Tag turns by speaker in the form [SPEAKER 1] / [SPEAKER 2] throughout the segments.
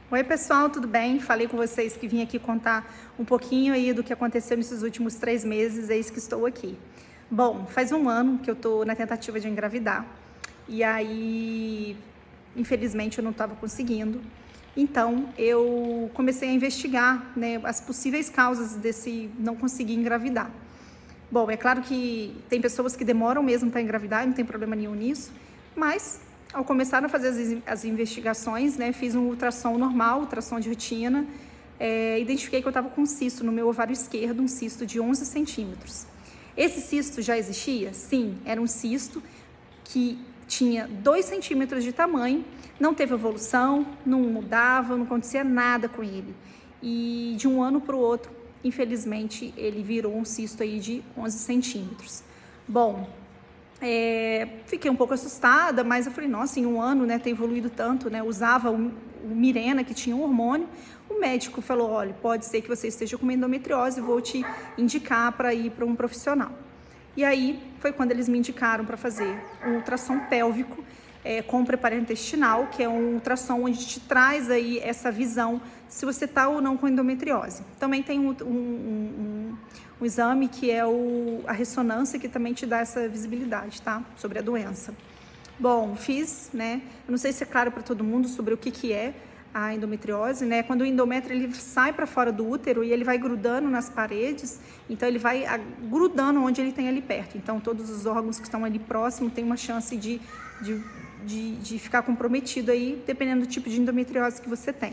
[SPEAKER 1] Oi pessoal, tudo bem? Falei com vocês que vim aqui contar um pouquinho aí do que aconteceu nesses últimos 3 meses, eis que estou aqui. Bom, faz um ano que eu tô na tentativa de engravidar e aí, infelizmente, eu não estava conseguindo. Então, eu comecei a investigar, né, as possíveis causas desse não conseguir engravidar. Bom, é claro que tem pessoas que demoram mesmo para engravidar e não tem problema nenhum nisso, mas ao começar a fazer as investigações, né, fiz um ultrassom normal, ultrassom de rotina, identifiquei que eu estava com um cisto no meu ovário esquerdo, um cisto de 11 centímetros. Esse cisto já existia? Sim, era um cisto que tinha 2 centímetros de tamanho, não teve evolução, não mudava, não acontecia nada com ele. E de um ano para o outro, infelizmente, ele virou um cisto aí de 11 centímetros. Bom, fiquei um pouco assustada, mas eu falei, nossa, em um ano, né, tem evoluído tanto, né, usava o Mirena, que tinha um hormônio, o médico falou, olha, pode ser que você esteja com endometriose, vou te indicar para ir para um profissional. E aí, foi quando eles me indicaram para fazer um ultrassom pélvico, com preparo intestinal, que é um ultrassom onde te traz aí essa visão se você está ou não com endometriose. Também tem um exame que é a ressonância, que também te dá essa visibilidade, tá? Sobre a doença. Bom, fiz, né? Eu não sei se é claro para todo mundo sobre o que é a endometriose, né? Quando o endométrio ele sai para fora do útero e ele vai grudando nas paredes, então ele vai grudando onde ele tem ali perto. Então todos os órgãos que estão ali próximo têm uma chance de ficar comprometido aí, dependendo do tipo de endometriose que você tem.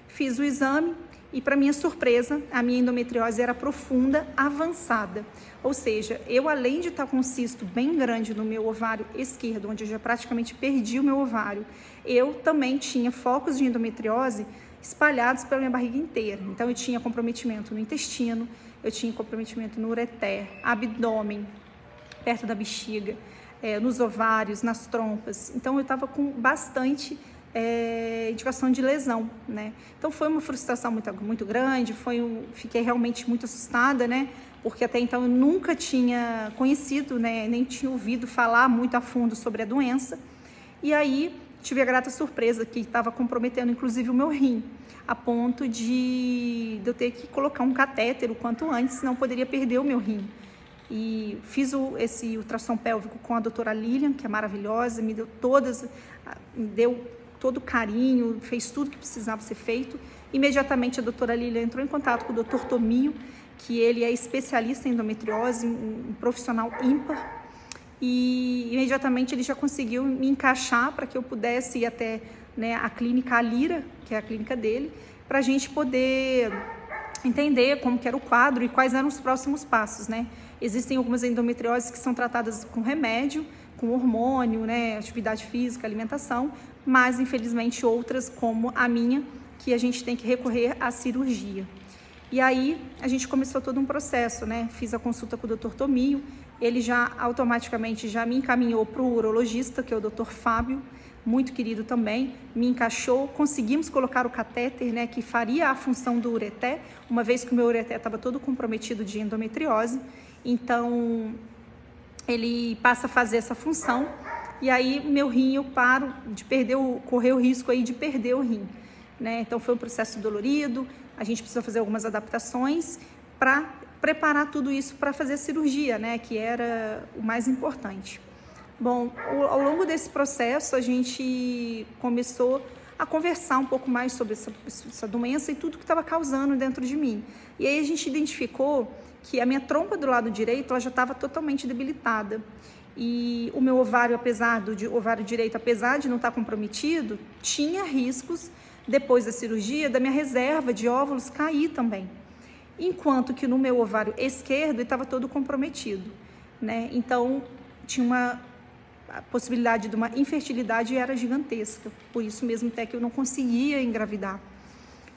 [SPEAKER 1] Fiz o exame e, para minha surpresa, a minha endometriose era profunda, avançada. Ou seja, eu, além de estar com um cisto bem grande no meu ovário esquerdo, onde eu já praticamente perdi o meu ovário, eu também tinha focos de endometriose espalhados pela minha barriga inteira. Então, eu tinha comprometimento no intestino, eu tinha comprometimento no ureter, abdômen, perto da bexiga, nos ovários, nas trompas. Então, eu estava com bastante indicação de lesão, né? Então, foi uma frustração muito grande, fiquei realmente muito assustada, né? Porque até então eu nunca tinha conhecido, né? Nem tinha ouvido falar muito a fundo sobre a doença. E aí, tive a grata surpresa que estava comprometendo, inclusive, o meu rim, a ponto de eu ter que colocar um catéter o quanto antes, senão eu poderia perder o meu rim. E fiz esse ultrassom pélvico com a doutora Lilian, que é maravilhosa, me deu todo o carinho, fez tudo que precisava ser feito. Imediatamente a doutora Lilian entrou em contato com o doutor Tomio, que ele é especialista em endometriose, um profissional ímpar, e imediatamente ele já conseguiu me encaixar para que eu pudesse ir até, né, a clínica Alira, que é a clínica dele, para a gente poder entender como que era o quadro e quais eram os próximos passos, né? Existem algumas endometrioses que são tratadas com remédio, com hormônio, né, atividade física, alimentação, mas infelizmente outras, como a minha, que a gente tem que recorrer à cirurgia. E aí a gente começou todo um processo, né? Fiz a consulta com o Dr. Tomio, ele já automaticamente já me encaminhou para o urologista, que é o Dr. Fábio, muito querido também, me encaixou, conseguimos colocar o catéter, né, que faria a função do ureter, uma vez que o meu ureter estava todo comprometido de endometriose. Então, ele passa a fazer essa função e aí meu rim eu paro de correr o risco aí de perder o rim, né? Então, foi um processo dolorido, a gente precisou fazer algumas adaptações para preparar tudo isso para fazer a cirurgia, né, que era o mais importante. Bom, ao longo desse processo, a gente começou a conversar um pouco mais sobre essa doença e tudo que estava causando dentro de mim. E aí a gente identificou que a minha trompa do lado direito ela já estava totalmente debilitada. E o meu ovário, ovário direito, apesar de não estar comprometido, tinha riscos, depois da cirurgia, da minha reserva de óvulos cair também. Enquanto que no meu ovário esquerdo estava todo comprometido, né? Então, tinha a possibilidade de uma infertilidade era gigantesca, por isso mesmo até que eu não conseguia engravidar.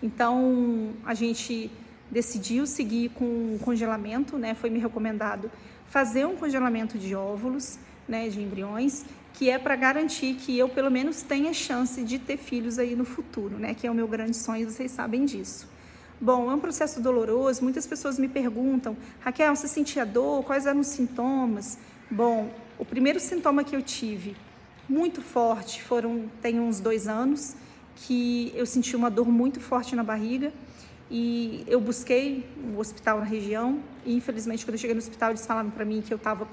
[SPEAKER 1] Então, a gente decidiu seguir com congelamento, né? Foi me recomendado fazer um congelamento de óvulos, né, de embriões, que é para garantir que eu pelo menos tenha chance de ter filhos aí no futuro, né? Que é o meu grande sonho, vocês sabem disso. Bom, é um processo doloroso, muitas pessoas me perguntam, Raquel, você sentia dor? Quais eram os sintomas? Bom, o primeiro sintoma que eu tive, muito forte, tem uns 2 anos, que eu senti uma dor muito forte na barriga e eu busquei um hospital na região e infelizmente quando eu cheguei no hospital eles falaram para mim que eu estava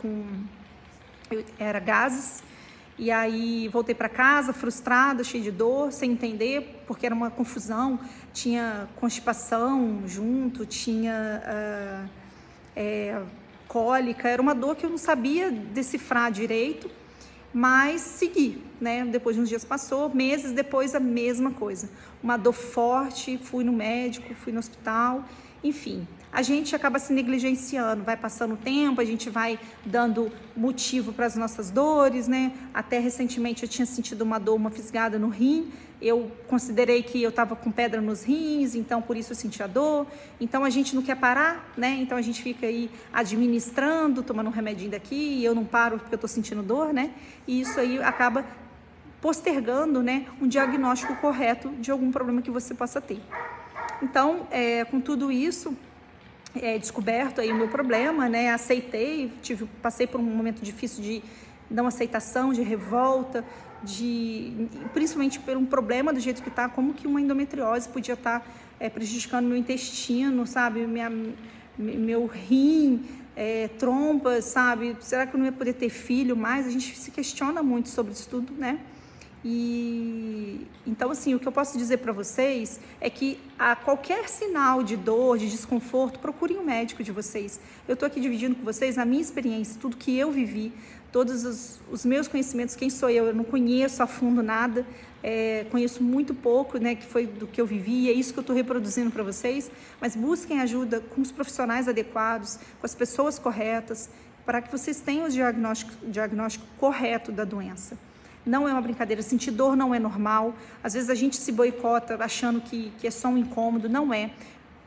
[SPEAKER 1] era gases. E aí voltei para casa frustrada, cheia de dor, sem entender, porque era uma confusão, tinha constipação junto, tinha cólica, era uma dor que eu não sabia decifrar direito, mas segui, né? Depois de uns dias passou, meses depois a mesma coisa, uma dor forte, fui no médico, fui no hospital, enfim. A gente acaba se negligenciando, vai passando o tempo, a gente vai dando motivo para as nossas dores, né? Até recentemente eu tinha sentido uma dor, uma fisgada no rim, eu considerei que eu estava com pedra nos rins, então por isso eu senti a dor. Então a gente não quer parar, né? Então a gente fica aí administrando, tomando um remedinho daqui, e eu não paro porque eu estou sentindo dor, né? E isso aí acaba postergando, né, um diagnóstico correto de algum problema que você possa ter. Então, com tudo isso, descoberto aí o meu problema, né? Aceitei, passei por um momento difícil de não aceitação, de revolta, principalmente por um problema do jeito que está, como que uma endometriose podia estar prejudicando meu intestino, sabe? Meu rim, trompas, sabe? Será que eu não ia poder ter filho mais? A gente se questiona muito sobre isso tudo, né? E então assim, o que eu posso dizer para vocês é que a qualquer sinal de dor, de desconforto, procurem um médico de vocês. Eu estou aqui dividindo com vocês a minha experiência, tudo que eu vivi, todos os meus conhecimentos, quem sou eu não conheço a fundo nada, conheço muito pouco, né, que foi do que eu vivi, e é isso que eu estou reproduzindo para vocês, mas busquem ajuda com os profissionais adequados, com as pessoas corretas, para que vocês tenham o diagnóstico correto da doença. Não é uma brincadeira, sentir dor não é normal, às vezes a gente se boicota achando que é só um incômodo, não é.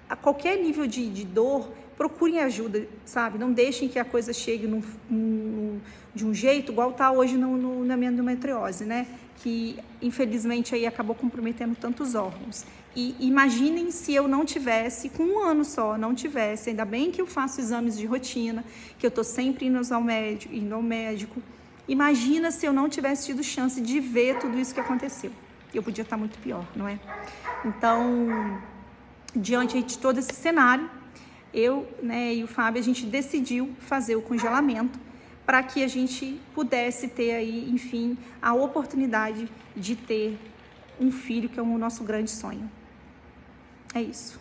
[SPEAKER 1] A qualquer nível de dor, procurem ajuda, sabe? Não deixem que a coisa chegue de um jeito igual está hoje na minha endometriose, né? Que infelizmente aí acabou comprometendo tantos órgãos. E imaginem se eu não tivesse, com um ano só, não tivesse, ainda bem que eu faço exames de rotina, que eu estou sempre indo ao médico. Imagina se eu não tivesse tido chance de ver tudo isso que aconteceu. Eu podia estar muito pior, não é? Então, diante de todo esse cenário, eu, né, e o Fábio, a gente decidiu fazer o congelamento para que a gente pudesse ter aí, enfim, a oportunidade de ter um filho, que é o nosso grande sonho. É isso.